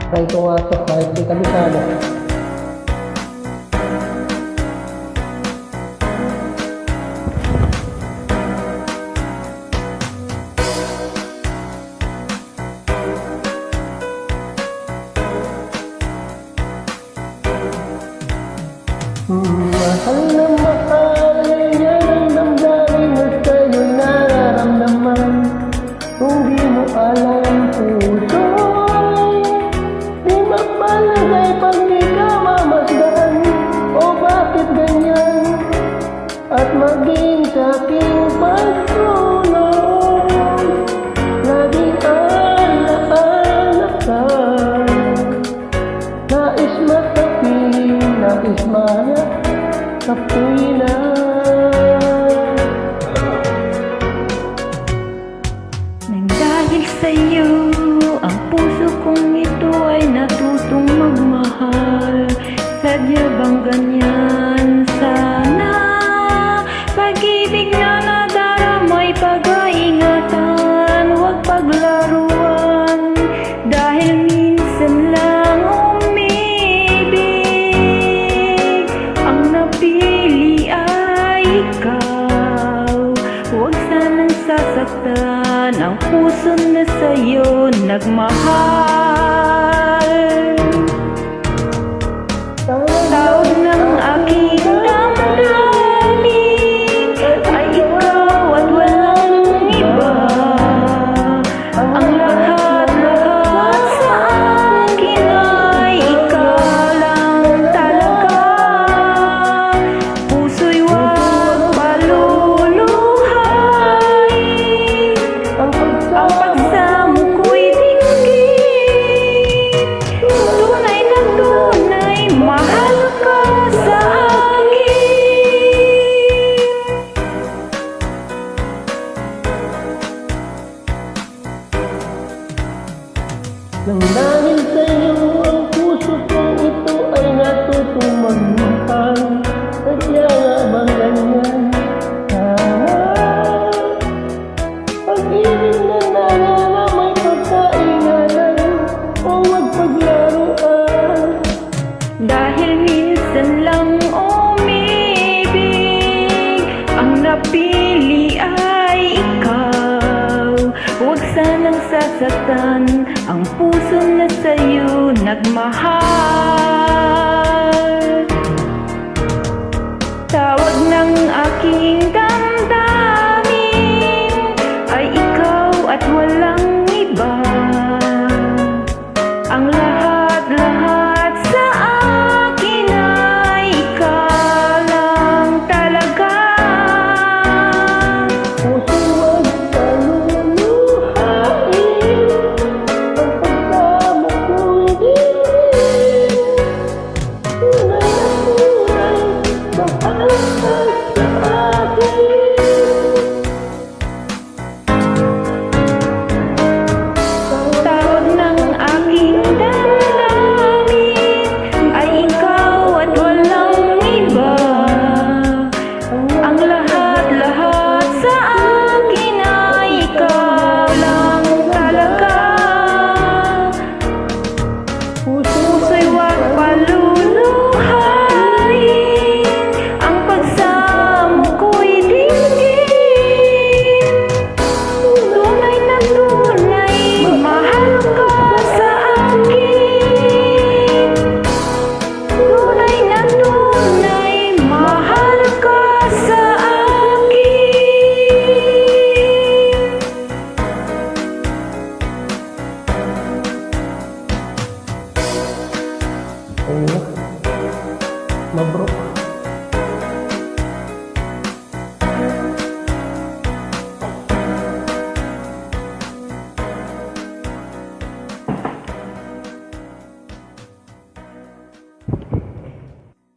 Try ko nga ito kahit di kabisado. Mahal na mahal, yan ang damdamin na sa'yo nararamdaman. Kung di mo alam puso'y di mapalagay pag di ka mamasdan. O bakit ganyan? At maging sa'king pagsunod, laging alaala ka. Nais matapin, nais maya apoy na. Nang dahil sa'yo, ang puso kong ito ay natutong magmahal. Sadya bang ganyan sana? Pag-ibig na nadaramay, pag-aingatan, huwag paglaruan. Dahil minsan lang umibig, ang napili ay ikaw. Huwag sanang sasaktan ang puso na sa'yo nagmahal. Tawag ng aking damdamin ay ikaw at walang iba. Ang lahat-lahat sa akin ay ikaw lang talaga. Puso'y huwag paluluhain, ang pagsamo ko'y dinggit. Tunay na tunay, mahal ka sa akin. Nang dahil sa'yo, ang puso kong ito ay natutong magmahal. Sadya nga bang ganyan? Pag-ibig na nararamay, pagkaingatan, o huwag paglaruan. Dahil minsan lang umibig, ang napili ay ikaw. Huwag sanang sasaktan ang puso na sa'yo nagmahal. Tawag ng aking damdamin ay ikaw at walang iba. Ang lahat-lahat sa akin ay ikaw lang talaga. Puso huwag paluluhain, ang pagsamo ko'y dinggit. Tunay na tunay, mahal ka sa akin. Tawag ng aking damdamin ay ikaw at walang iba. Ang lahat-lahat sa akin ay ikaw lang talaga. Puso'y huwag paluluhain, ang pagsamo ko'y dinggit. Tunay na tunay, mahal ka sa akin. Tunay na tunay, mahal ka sa akin. Ayun, mabrok.